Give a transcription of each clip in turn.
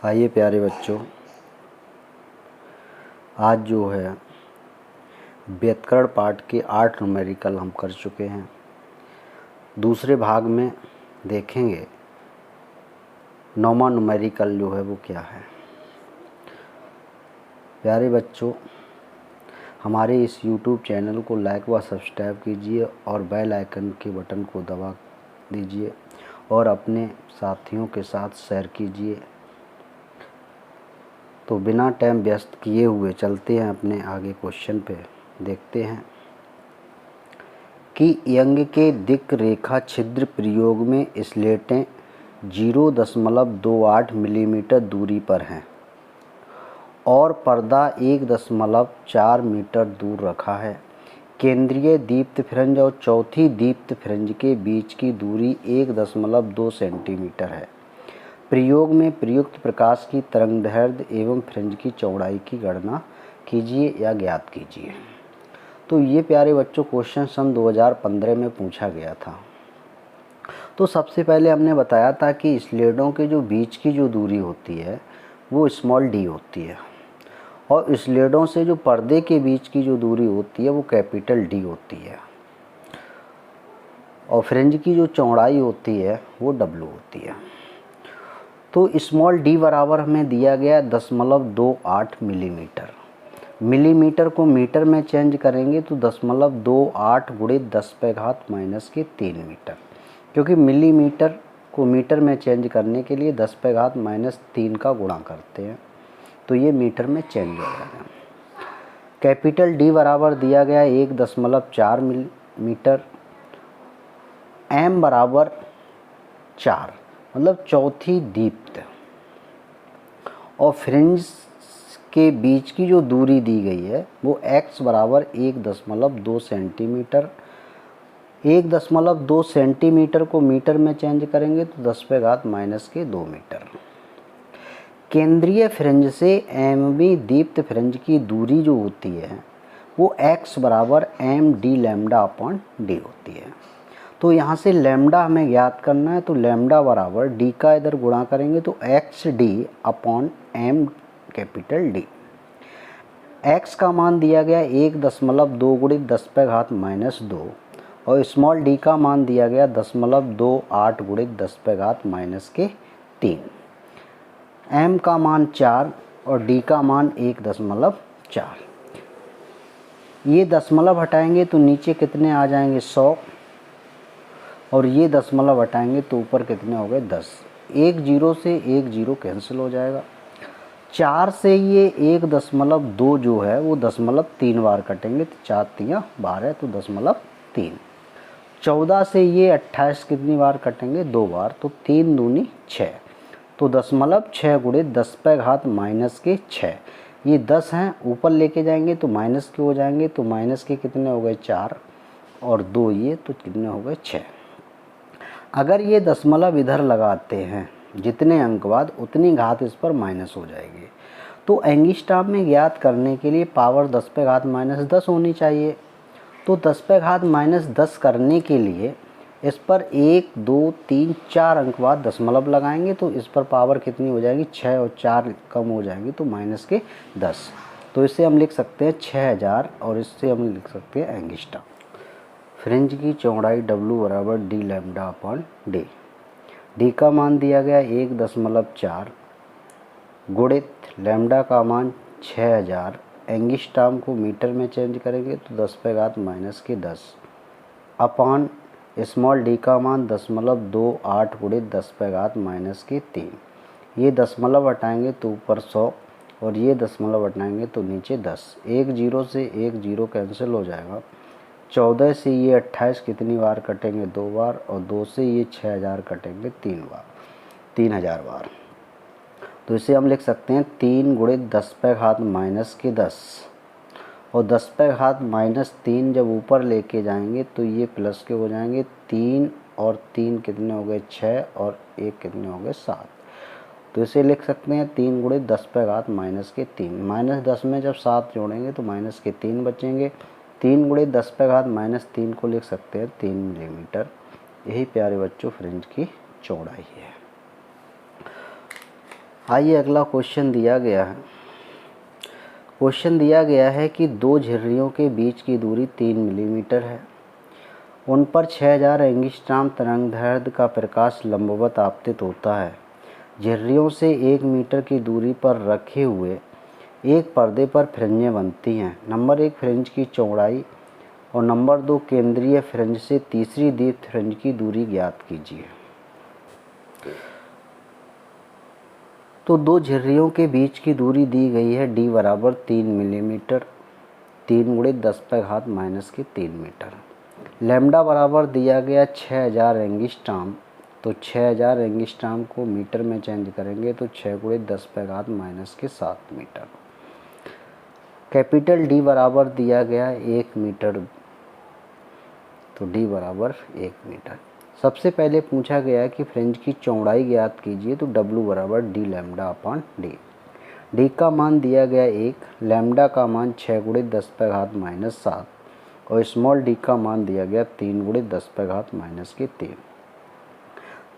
आइए प्यारे बच्चों, आज जो है व्याकरण पाठ के 8 न्यूमेरिकल हम कर चुके हैं। दूसरे भाग में देखेंगे 9वां न्यूमेरिकल जो है वो क्या है। प्यारे बच्चों, हमारे इस YouTube चैनल को लाइक व सब्सक्राइब कीजिए और बेल आइकन के बटन को दबा दीजिए और अपने साथियों के साथ शेयर कीजिए। तो बिना टाइम व्यस्त किए हुए चलते हैं अपने आगे क्वेश्चन पे। देखते हैं कि यंग के दिक् रेखा छिद्र प्रयोग में स्लेटें 0.28 मिलीमीटर दूरी पर हैं और पर्दा 1.4 मीटर दूर रखा है। केंद्रीय दीप्त फ्रिंज और चौथी दीप्त फ्रिंज के बीच की दूरी 1.2 सेंटीमीटर है। प्रयोग में प्रयुक्त प्रकाश की तरंगदैर्घ्य एवं फ्रिंज की चौड़ाई की गणना कीजिए या ज्ञात कीजिए। तो ये प्यारे बच्चों क्वेश्चन सन 2015 में पूछा गया था। तो सबसे पहले हमने बताया था कि स्लेटों के जो बीच की जो दूरी होती है वो स्मॉल डी होती है और स्लेटों से जो पर्दे के बीच की जो दूरी होती है वो कैपिटल डी होती है और फ्रिंज की जो चौड़ाई होती है वो डब्ल्यू होती है। तो स्मॉल डी बराबर हमें दिया गया 0.28 मिलीमीटर। मिलीमीटर को मीटर में चेंज करेंगे तो 0.28 गुणे 10⁻³ मीटर, क्योंकि मिलीमीटर को मीटर में चेंज करने के लिए 10⁻³ का गुणा करते हैं, तो ये मीटर में चेंज हो जाएगा। कैपिटल डी बराबर दिया गया 1.4 मिलीमीटर। एम बराबर 4 मतलब चौथी दीप्त और फ्रिंज के बीच की जो दूरी दी गई है वो x बराबर 1.2 सेंटीमीटर। 1.2 सेंटीमीटर को मीटर में चेंज करेंगे तो 10⁻² मीटर। केंद्रीय फ्रिंज से एमवी दीप्त फ्रिंज की दूरी जो होती है वो x बराबर md लैम्डा अपॉन डी होती है। तो यहाँ से लैम्डा हमें ज्ञात करना है, तो लैम्डा बराबर डी का इधर गुणा करेंगे तो X D upon M capital D. X का मान दिया गया 1.2 गुणे 10⁻² और स्मॉल डी का मान दिया गया 0.28 गुणे 10⁻³ एम का मान 4 और डी का मान 1.4। ये दशमलव हटाएंगे तो नीचे कितने आ जाएंगे 100 और ये दशमलव हटाएंगे तो ऊपर कितने हो गए 10। 1 0 से 1 0 कैंसिल हो जाएगा। 4 से ये 1.2 जो है वो 0.3 बार कटेंगे तो 4 3 12 तो 0.3। 14 से ये 28 कितनी बार कटेंगे 2 बार तो 3 दूनी 6 तो 0.6 गुणे 10⁻⁻6। ये 10 हैं, ऊपर लेके जाएंगे तो माइनस के हो जाएंगे तो माइनस के कितने हो गए 4 और 2 ये तो कितने हो गए 6। अगर ये दशमलव इधर लगाते हैं जितने अंक बाद उतनी घात इस पर माइनस हो जाएगी। तो एंगस्ट्रॉम में ज्ञात करने के लिए पावर 10⁻−10 होनी चाहिए। तो 10⁻−10 करने के लिए इस पर 1 2 3 4 अंक बाद दशमलव लगाएंगे तो इस पर पावर कितनी हो जाएगी 6 और 4 कम हो जाएंगी तो -10। तो इससे हम लिख सकते हैं 6000 और इससे हम लिख सकते हैं एंगस्ट्रॉम। फ्रिंज की चौड़ाई W बराबर D lambda upon D. D का मान दिया गया 1.4 गुणित लैम्डा का मान 6000। एंगस्ट्रॉम को मीटर में चेंज करेंगे तो 10⁻⁻10 अपॉन स्मॉल डी का मान 0.28 गुणित 10⁻⁻3। ये दशमलव हटाएंगे तो ऊपर 100 और ये दशमलव हटाएंगे तो नीचे 10। 1 0 से 1 0 कैंसिल हो जाएगा। 14 से ये 28 कितनी बार कटेंगे 2 बार और 2 से ये 6000 कटेंगे 3 बार 3000 बार। तो इसे हम लिख सकते हैं 3 गुणे 10⁻⁻10 और 10⁻⁻3 जब ऊपर लेके जाएंगे तो ये प्लस के हो जाएंगे 3 और 3 कितने हो गए 6 और 1 कितने हो गए 7। तो इसे लिख सकते हैं 3 गुणे 10⁻⁻3। -10 में जब 7 जोड़ेंगे तो -3 बचेंगे। 3 गुणे 10⁻⁻3 को लिख सकते हैं 3 मिलीमीटर। यही प्यारे बच्चों फ्रिंज की चौड़ाई है। आइए अगला क्वेश्चन दिया गया है। क्वेश्चन दिया गया है कि दो झिर्रियों के बीच की दूरी 3 मिलीमीटर है। उन पर 6000 एंगस्ट्रॉम तरंगदैर्घ्य का प्रकाश लंबवत आपतित होता है। झिर्रियों से 1 मीटर की दूरी पर रखे हुए एक पर्दे पर फ्रिंजें बनती हैं। नंबर 1 फ्रिंज की चौड़ाई और नंबर 2 केंद्रीय फ्रिंज से तीसरी दीप्त फ्रिंज की दूरी ज्ञात कीजिए। तो दो झिर्रियों के बीच की दूरी दी गई है d बराबर 3 मिलीमीटर, 3 × 10⁻³ मीटर। लैम्डा बराबर दिया गया 6000 एंगस्ट्रॉम। तो 6000 एंगस्ट्रॉम को मीटर में चेंज करेंगे तो 6 × 10⁻⁷ मीटर। कैपिटल D बराबर दिया गया 1 मीटर, तो D बराबर 1 मीटर। सबसे पहले पूछा गया है कि फ्रिंज की चौड़ाई ज्ञात कीजिए, तो W बराबर d λ/d। D का मान दिया गया 1, लैम्डा का मान 6 × 10⁻⁷ और स्मॉल d का मान दिया गया 3 × 10⁻³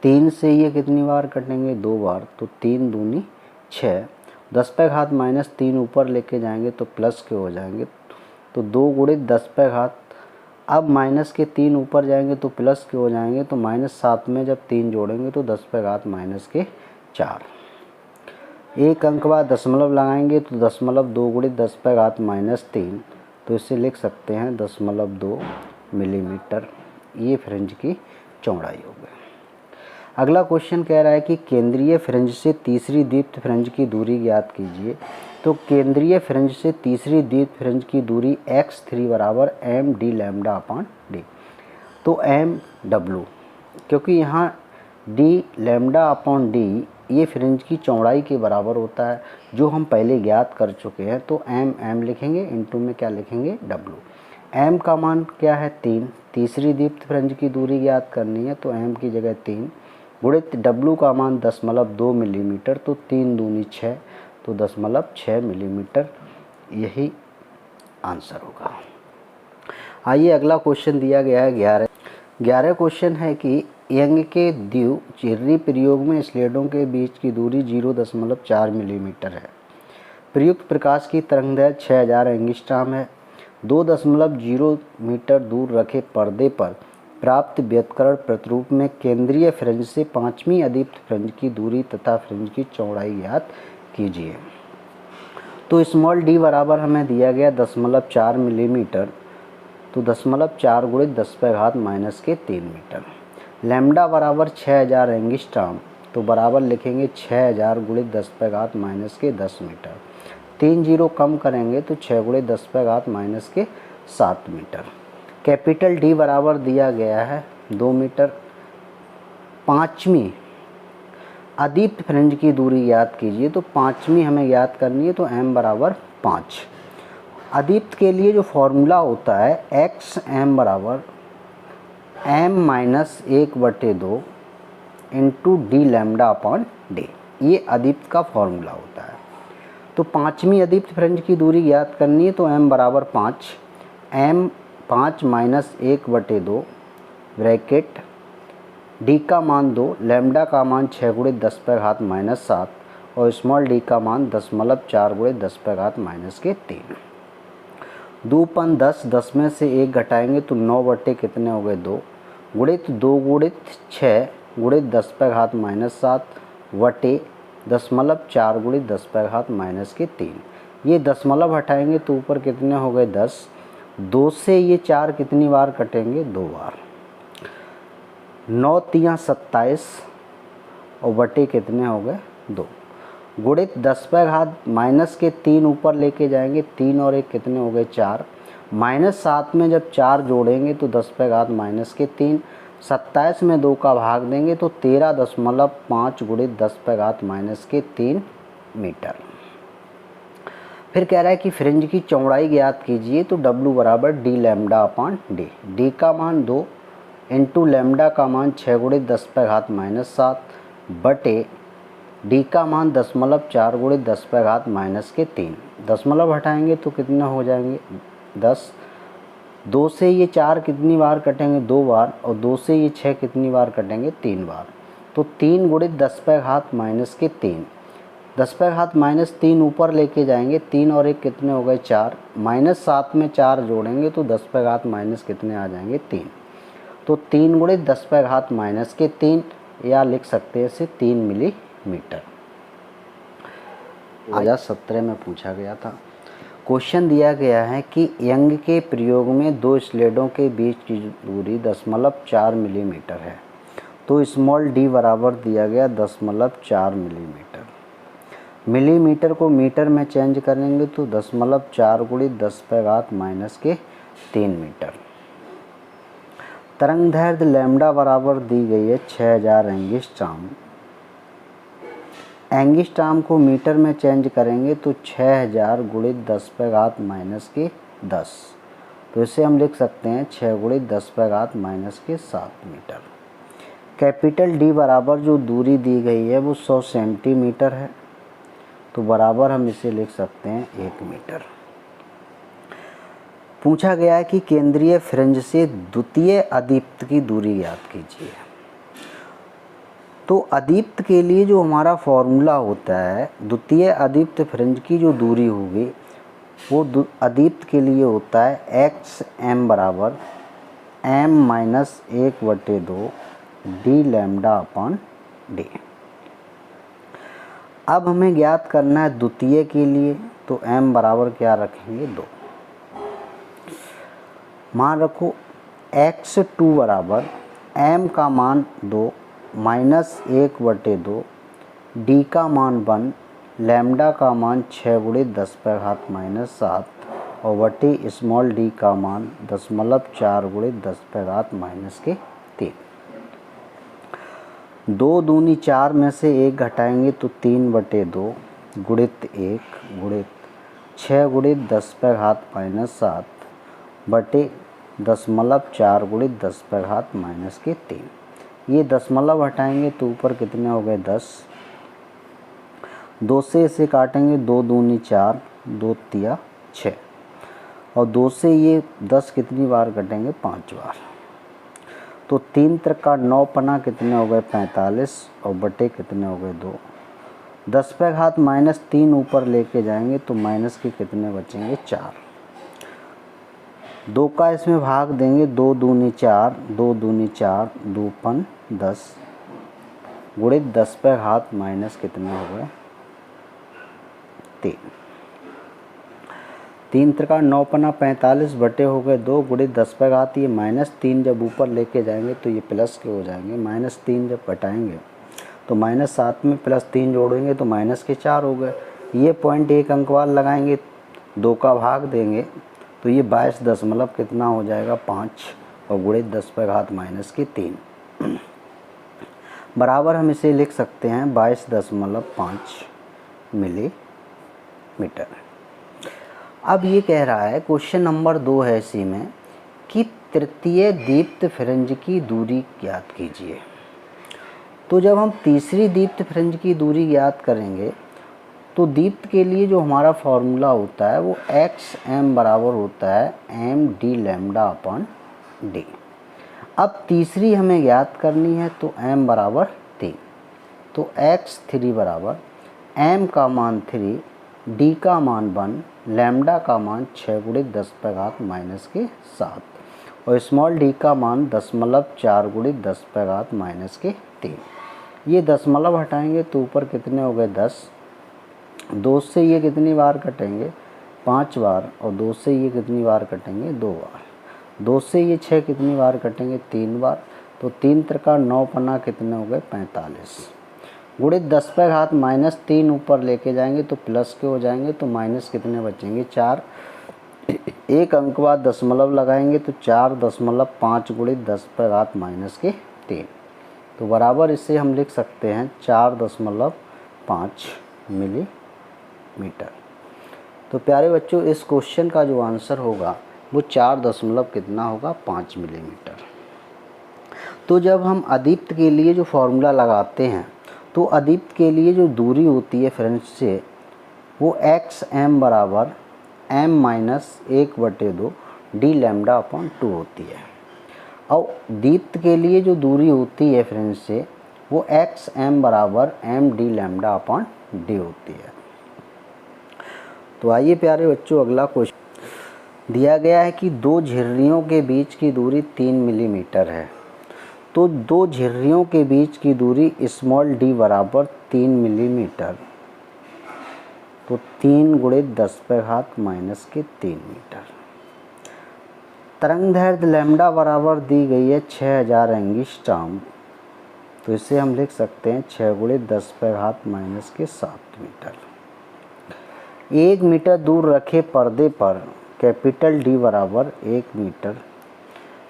3 से ये कितनी बार कटेंगे? 2 बार, तो 3 दूनी 6। 10⁻³ ऊपर लेके जाएंगे तो प्लस के हो जाएंगे, तो 2 × 10⁻। अब -3 ऊपर जाएंगे तो प्लस के हो जाएंगे, तो -7 में जब 3 जोड़ेंगे तो 10⁻⁴। एक अंक बाद दशमलव लगाएंगे तो 2 × 10⁻⁻3, तो इसे लिख सकते हैं 0.2 मिलीमीटर। ये फ्रिंज की चौड़ाई हो गई। अगला क्वेश्चन कह रहा है कि केंद्रीय फ्रिंज से तीसरी दीप्त फ्रिंज की दूरी ज्ञात कीजिए। तो केंद्रीय फ्रिंज से तीसरी दीप्त फ्रिंज की दूरी x3 बराबर md λ/d। तो mw, क्योंकि यहाँ d λ/d ये फ्रिंज की चौड़ाई के बराबर होता है, जो हम पहले ज्ञात कर चुके हैं। तो m लिखेंगे, इनटू में क्या लिखेंगे? w। m का मान क्या है? 3। तीसरी दीप्त फ्रिंज की दूरी ज्ञात करनी है, तो m की जगह 3 गुणित w का मान 0.2 मिलीमीटर, तो 3 दूनी 6, तो 0.6 मिलीमीटर। यही आंसर होगा। आइए अगला क्वेश्चन दिया गया है 11 क्वेश्चन है कि यंग के द्वि झिर्री प्रयोग में स्लेटों के बीच की दूरी 0.4 मिलीमीटर है। प्रयुक्त प्रकाश की तरंगदैर्घ्य 6000 एंगस्ट्रॉम है। 2.0 मीटर दूर रखे पर्दे पर प्राप्त व्युत्करण प्रतिरूप में केंद्रीय फ्रिंज से पांचवीं अदीप्त फ्रिंज की दूरी तथा फ्रिंज की चौड़ाई ज्ञात कीजिए। तो स्मॉल d बराबर हमें दिया गया 0.4 मिलीमीटर, तो 0.4 × 10⁻³ मीटर। लैम्डा बराबर 6000 एंगस्ट्रॉम, तो बराबर लिखेंगे 6000 × 10⁻⁻10 मीटर। 3 जीरो कम करेंगे तो 6 × 10⁻⁷ मीटर। कैपिटल D बराबर दिया गया है 2 मीटर। पाँचवीं अदीप्त फ्रिंज की दूरी ज्ञात कीजिए। तो पाँचवीं हमें ज्ञात करनी है, तो m बराबर 5। अदीप्त के लिए जो फॉर्मूला होता है xm बराबर m-1/2 इंटू d λ/d, ये अदीप्त का फॉर्मूला होता है। तो पाँचवीं अदीप्त फ्रिंज की दूरी ज्ञात करनी है, तो m बराबर 5, m 5 - 1/2 ब्रैकेट d का मान 2, लैम्डा का मान 6 × 10⁻⁷ और स्मॉल d का मान 0.4 × 10⁻³ 2 पन 10, 10 में से 1 घटाएंगे तो 9 बटे कितने हो गए? 2 गुणित 2 गुणित 6 गुणित 10⁻⁷ वटे 0.4 × 10⁻³ ये दशमलव हटाएंगे तो ऊपर कितने हो गए? 10। 2 से ये 4 कितनी बार कटेंगे? 2 बार। 9 × 27 और बटे कितने हो गए? 2 गुणित 10⁻³ ऊपर लेके जाएंगे, 3 और 1 कितने हो गए? 4। -7 में जब 4 जोड़ेंगे तो 10⁻³ 27 में 2 का भाग देंगे तो 13.5 गुणित 10⁻³ मीटर। फिर कह रहा है कि फ्रिंज की चौड़ाई ज्ञात कीजिए। तो W बराबर d λ/d। d का मान 2 इंटू लैम्डा का मान 6 × 10⁻⁷ बटे d का मान 0.4 × 10⁻³ दशमलव हटाएंगे तो कितना हो जाएंगे? 10। 2 से ये 4 कितनी बार कटेंगे? 2 बार। और 2 से ये 6 कितनी बार कटेंगे? 3 बार। तो 3 गुणित 10⁻³ 10⁻³ ऊपर लेके जाएंगे, 3 और 1 कितने हो गए 4, -7 में 4 जोड़ेंगे तो 10⁻- कितने आ जाएंगे 3। तो 3 × 10⁻³ या लिख सकते हैं इसे 3 मिलीमीटर। 2017 में पूछा गया था। क्वेश्चन दिया गया है कि यंग के प्रयोग में 2 स्लेटों के बीच की दूरी 0.4 मिलीमीटर है, तो स्मॉल d बराबर दिया गया 0.4 मिलीमीटर। मिलीमीटर को मीटर में चेंज करेंगे तो 0.4 × 10⁻³ मीटर। तरंग दैर्ध्य लैम्ब्डा बराबर दी गई है 6000 एंगस्ट्रॉम। एंगस्ट्रॉम को मीटर में चेंज करेंगे तो 6000 × 10⁻⁻10। तो इसे हम लिख सकते हैं 6 × 10⁻⁻7 मीटर। कैपिटल D बराबर जो दूरी दी गई है वो 100 सेंटीमीटर है, तो बराबर हम इसे लिख सकते हैं 1 मीटर। पूछा गया है कि केंद्रीय फ्रिंज से द्वितीय अदीप्त की दूरी ज्ञात कीजिए। तो अदीप्त के लिए जो हमारा फॉर्मूला होता है, द्वितीय अदीप्त फ्रिंज की जो दूरी होगी वो अदीप्त के लिए होता है xm बराबर m-1/2 d λ/d। अब हमें ज्ञात करना है द्वितीय के लिए, तो m बराबर क्या रखेंगे 2। मान रखो x2 बराबर m का मान 2 -1/2 d का मान 1 लैम्ब्डा का मान 6 × 10⁻⁻7 और बटे स्मॉल d का मान 0.4 × 10⁻⁻3। 2 दूनी 4 में से 1 घटाएंगे तो 3/2 गुणित 1 गुणित 6 × 10⁻⁻7 बटे 0.4 × 10⁻⁻3। ये दशमलव हटाएंगे तो ऊपर कितने हो गए 10। 2 से इसे काटेंगे, 2 दूनी 4, 2 तिया 6 और 2 से ये 10 कितनी बार कटेंगे 5 बार। तो 3 त्रिका 9 पना कितने हो गए 45 और बटे कितने हो गए 2। 10⁻³ ऊपर लेके जाएंगे तो माइनस के कितने बचेंगे 4। 2 का इसमें भाग देंगे, 2 दूनी 4, 2 दूनी 4, 2 पन 10 गुणित 10⁻⁻ कितने हो गए 3। 3 त्रिका 9 पना 45 बटे हो गए 2 गुणित 10⁻, ये -3 जब ऊपर लेके जाएंगे तो ये प्लस के हो जाएंगे। -3 जब घटाएंगे तो -7 में +3 जोड़ेंगे तो -4 हो गए। ये पॉइंट 1 अंक बाद लगाएंगे, 2 का भाग देंगे तो ये 22 दशमलव कितना हो जाएगा 5 और गुणित 10⁻⁻3 बराबर हम इसे लिख सकते हैं 22.5 मिलीमीटर। अब ये कह रहा है क्वेश्चन नंबर 2 है इसी में कि तृतीय दीप्त फ्रिंज की दूरी ज्ञात कीजिए। तो जब हम तीसरी दीप्त फ्रिंज की दूरी ज्ञात करेंगे तो दीप्त के लिए जो हमारा फॉर्मूला होता है वो xm बराबर होता है md λ/d। अब तीसरी हमें ज्ञात करनी है तो m बराबर 3, तो x3 बराबर m का मान 3, d का मान 1, लैम्ब्डा का मान 6 × 10⁻⁻7 और स्मॉल d का मान 0.4 × 10⁻⁻3। ये दशमलव हटाएंगे तो ऊपर कितने हो गए 10। 2 से ये कितनी बार कटेंगे 5 बार और 2 से ये कितनी बार कटेंगे 2 बार। 2 से ये 6 कितनी बार कटेंगे 3 बार। तो 3 त्रिका 9 पना कितने हो गए 45 गुणित 10⁻³ ऊपर लेके जाएंगे तो प्लस के हो जाएंगे तो माइनस कितने बचेंगे 4। 1 अंक बाद दशमलव लगाएंगे तो 4.5 गुणित 10⁻⁻3। तो बराबर इसे हम लिख सकते हैं 4.5 मिलीमीटर। तो प्यारे बच्चों इस क्वेश्चन का जो आंसर होगा वो 4.5 मिलीमीटर। तो जब हम अदीप्त के लिए जो फॉर्मूला लगाते हैं तो अदीप्त के लिए जो दूरी होती है फ्रिंज से वो xm बराबर m-1/2 d λ/2 होती है और दीप्त के लिए जो दूरी होती है फ्रिंज से वो xm बराबर md λ/d डी होती है। तो आइए प्यारे बच्चों, अगला क्वेश्चन दिया गया है कि दो झिर्रियों के बीच की दूरी 3 मिलीमीटर है। तो दो झिर्रियों के बीच की दूरी स्मॉल डी बराबर 3 मिलीमीटर, तो 3 गुणे 10⁻³ मीटर। तरंग दैर्ध्य लैम्डा बराबर दी गई है 6000 एंगस्ट्रॉम, तो इसे हम लिख सकते हैं 6 गुणे 10⁻⁷ मीटर। 1 मीटर दूर रखे पर्दे पर कैपिटल डी बराबर 1 मीटर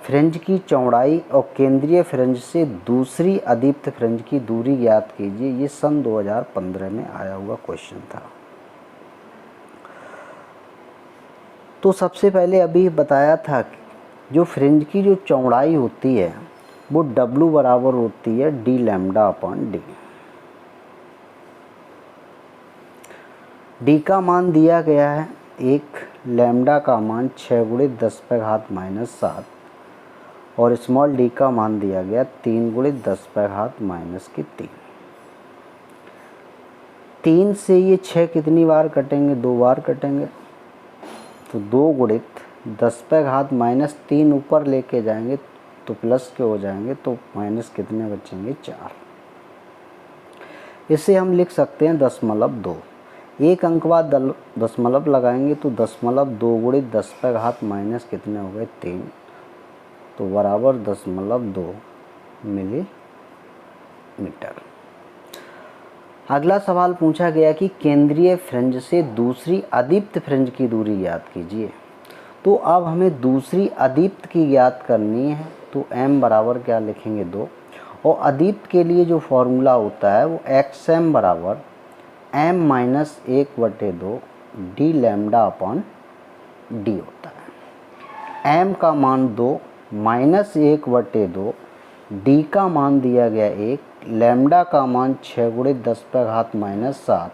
फ्रिंज की चौड़ाई और केंद्रीय फ्रिंज से दूसरी अदीप्त फ्रिंज की दूरी ज्ञात कीजिए। ये सन 2015 में आया हुआ क्वेश्चन था। तो सबसे पहले अभी बताया था कि जो फ्रिंज की जो चौड़ाई होती है वो W बराबर होती है D lambda upon D. D का मान दिया गया है 1, लैम्डा का मान 6 गुणे 10⁻⁷ और स्मॉल डी का मान दिया गया 3 गुणे 10⁻⁻3। 3 से ये 6 कितनी बार कटेंगे? 2 बार कटेंगे। तो 2 गुणित 10⁻³ ऊपर लेके जाएंगे तो प्लस के हो जाएंगे, तो माइनस कितने बचेंगे? 4। इसे हम लिख सकते हैं 0.2। एक अंक बाद दशमलव लगाएंगे तो 0.2 गुणित 10⁻⁻ कितने हो गए? 3, तो बराबर 0.2 मिलीमीटर। अगला सवाल पूछा गया कि केंद्रीय फ्रिंज से दूसरी अदीप्त फ्रिंज की दूरी ज्ञात कीजिए। तो अब हमें दूसरी अदीप्त की ज्ञात करनी है, तो m बराबर क्या लिखेंगे? 2। और अदीप्त के लिए जो फॉर्मूला होता है वो xm बराबर m-1/2 D lambda upon D होता है। m का मान 2, -1/2, डी का मान दिया गया 1, लैम्डा का मान 6 गुणे 10⁻⁷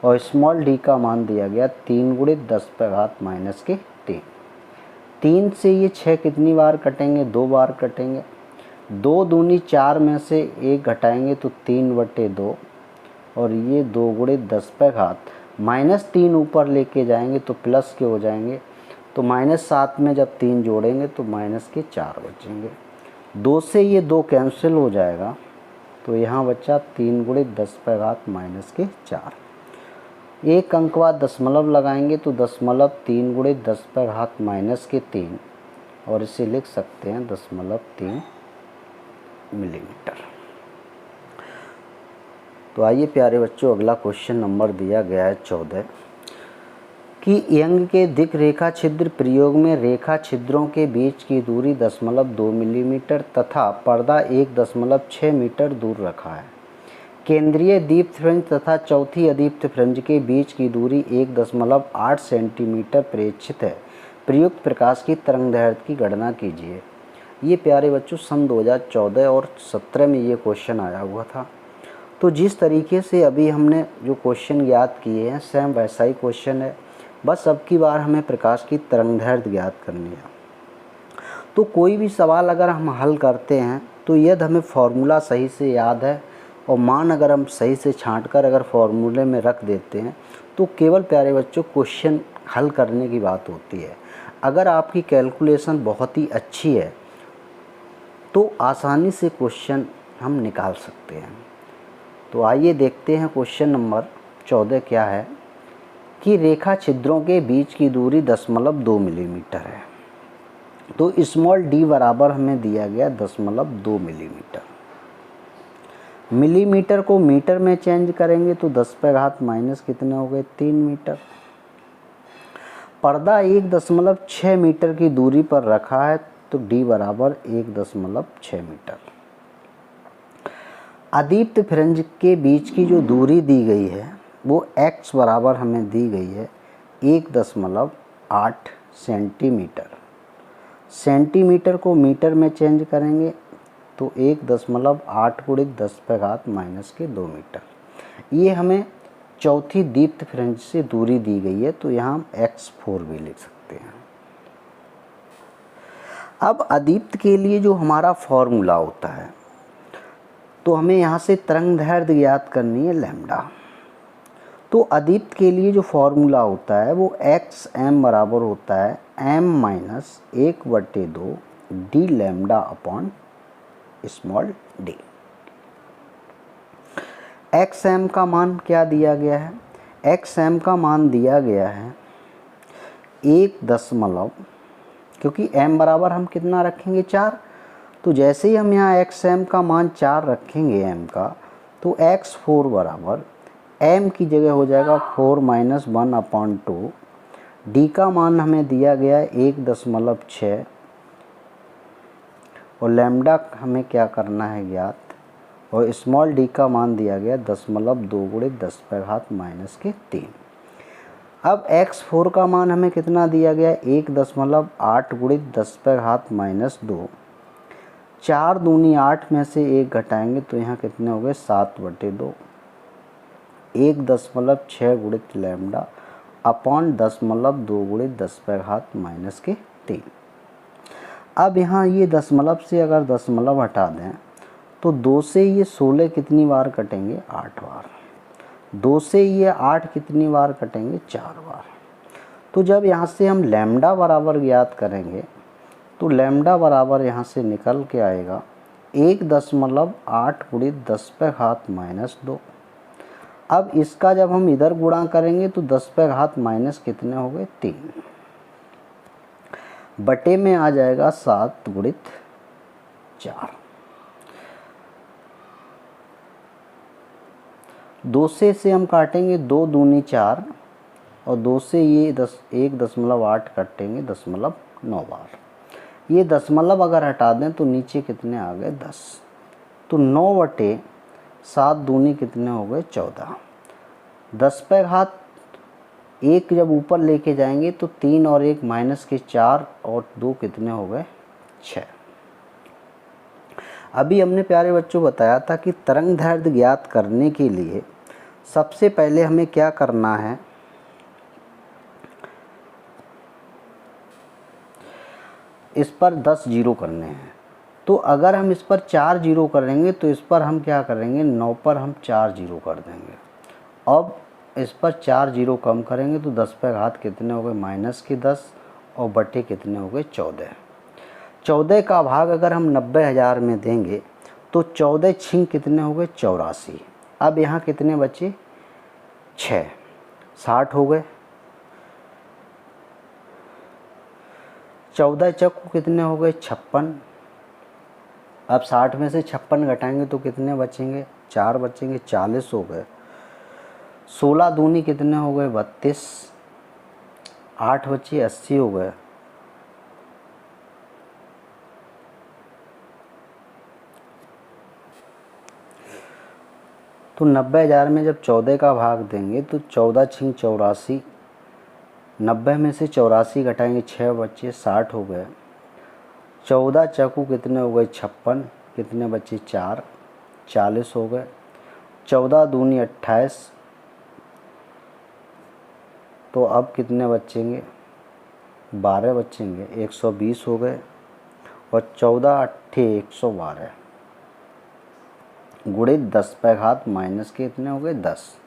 और स्मॉल डी का मान दिया गया 3 गुणे 10⁻⁻3। 3 से ये 6 कितनी बार कटेंगे? 2 बार कटेंगे। 2 दूनी 4 में से 1 घटाएंगे तो 3/2 और ये 2 गुणे 10⁻⁻3 ऊपर लेके जाएंगे तो प्लस के हो जाएंगे, तो -7 में जब 3 जोड़ेंगे तो -4 बचेंगे। 2 से ये 2 कैंसिल हो जाएगा, तो यहाँ बचा 3 गुणे 10⁻⁻4। एक अंक बाद दशमलव लगाएंगे तो 0.3 गुणे 10⁻⁻3 और इसे लिख सकते हैं 0.3 मिलीमीटर। तो आइए प्यारे बच्चों, अगला क्वेश्चन नंबर दिया गया है 14 कि यंग के दिक् रेखा छिद्र प्रयोग में रेखा छिद्रों के बीच की दूरी 0.2 मिलीमीटर तथा पर्दा 1.6 मीटर दूर रखा है। केंद्रीय दीप्त फ्रिंज तथा चौथी अदीप्त फ्रिंज के बीच की दूरी 1.8 सेंटीमीटर प्रेक्षित है। प्रयुक्त प्रकाश की तरंग दैर्ध्य की गणना कीजिए। ये प्यारे बच्चों सन 2014 और 17 में ये क्वेश्चन आया हुआ था। तो जिस तरीके से अभी हमने जो क्वेश्चन ज्ञात किए हैं सेम वैसा ही क्वेश्चन है, बस अब की बार हमें प्रकाश की तरंग दैर्ध्य ज्ञात करनी है। तो कोई भी सवाल अगर हम हल करते हैं तो यदि हमें फॉर्मूला सही से याद है और मान अगर हम सही से छांटकर अगर फॉर्मूले में रख देते हैं तो केवल प्यारे बच्चों क्वेश्चन हल करने की बात होती है। अगर आपकी कैलकुलेशन बहुत ही अच्छी है तो आसानी से क्वेश्चन हम निकाल सकते हैं। तो आइए देखते हैं क्वेश्चन नंबर 14 क्या है कि रेखा छिद्रों के बीच की दूरी 0.2 मिलीमीटर है। तो स्मॉल डी बराबर हमें दिया गया 0.2 मिलीमीटर। मिलीमीटर को मीटर में चेंज करेंगे तो 10⁻⁻ कितने हो गए? 3 मीटर। पर्दा 1.6 मीटर की दूरी पर रखा है, तो डी बराबर 1.6 मीटर। अदीप्त फ्रिंज के बीच की जो दूरी दी गई है वो x बराबर हमें दी गई है 1.8 सेंटीमीटर। सेंटीमीटर को मीटर में चेंज करेंगे तो 1.8 गुणित 10⁻⁻2 मीटर। ये हमें चौथी दीप्त फ्रिंज से दूरी दी गई है, तो यहाँ हम x4 भी लिख सकते हैं। अब अदीप्त के लिए जो हमारा फॉर्मूला होता है, तो हमें यहाँ से तरंग दैर्ध्य ज्ञात करनी है लैम्डा। तो अदीप्त के लिए जो फॉर्मूला होता है वो एक्स एम बराबर होता है M minus 1/2 D lambda upon small D. X M का मान क्या दिया गया है? एक्स एम का मान दिया गया है 1 क्योंकि m बराबर हम कितना रखेंगे 4, तो जैसे ही हम यहाँ एक्स एम का मान 4 रखेंगे m का, तो x4 बराबर m की जगह हो जाएगा 4 - 1/2। d का मान हमें दिया गया है 1.6 और लैम्डा हमें क्या करना है ज्ञात, और स्मॉल d का मान दिया गया 0.2 × 10⁻³ अब x4 का मान हमें कितना दिया गया है 1.8 × 10⁻²। 4 दूनी 8 में से 1 घटाएंगे तो यहाँ कितने हो गए 7/2। 1.6 गुणित लैम्डा अपॉन 0.2 × 10⁻³ अब यहाँ ये दशमलव से अगर दशमलव हटा दें तो 2 से ये 16 कितनी बार कटेंगे 8 बार। 2 से ये 8 कितनी बार कटेंगे 4 बार। तो जब यहाँ से हम लैम्डा बराबर ज्ञात करेंगे तो लैम्डा बराबर यहाँ से निकल के आएगा 1.8 × 10⁻²। अब इसका जब हम इधर गुणा करेंगे तो 10⁻- कितने हो गए 3 बटे में आ जाएगा 7 × 4। 2 से हम काटेंगे 2 दूनी 4 और 2 से ये 1.8 काटेंगे 0.9 बार। ये दशमलव अगर हटा दें तो नीचे कितने आ गए 10। तो 9/7 दूनी कितने हो गए 14। 10⁻1 जब ऊपर लेके जाएंगे तो 3 और 1 -4 और 2 कितने हो गए 6। अभी हमने प्यारे बच्चों बताया था कि तरंग दैर्ध्य ज्ञात करने के लिए सबसे पहले हमें क्या करना है, इस पर 10 जीरो करने हैं। तो अगर हम इस पर 4 जीरो करेंगे तो इस पर हम क्या करेंगे 9 पर हम 4 जीरो कर देंगे। अब इस पर 4 जीरो कम करेंगे तो 10⁻⁷ कितने हो गए -10 और बटे कितने हो गए 14। 14 का भाग अगर हम 90,000 में देंगे तो 14 छिंग कितने हो गए 84। अब यहाँ कितने बचे 6, 60 हो गए। 14 चक्कू कितने हो गए 56। अब 60 में से 56 घटाएंगे तो कितने बचेंगे 4 बचेंगे, 40 हो गए। 16 दूनी कितने हो गए 32, 8 बचे 80 हो गए। तो 90,000 में जब 14 का भाग देंगे तो 14 छिंग 84, 90 में से 84 घटाएंगे 6 बच्चे 60 हो गए। 14 चक्कू कितने हो गए 56, कितने बच्चे 4, 40 हो गए। 14 दूनी 28, तो अब कितने बचेंगे 12 बचेंगे, 120 हो गए। और 14 अट्ठे 112 गुणित 10⁻⁻ कितने हो गए 10।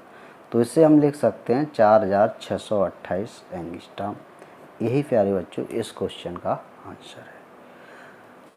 तो इसे हम लिख सकते हैं 4628 एंगस्ट्रॉम। यही प्यारे बच्चों इस क्वेश्चन का आंसर है।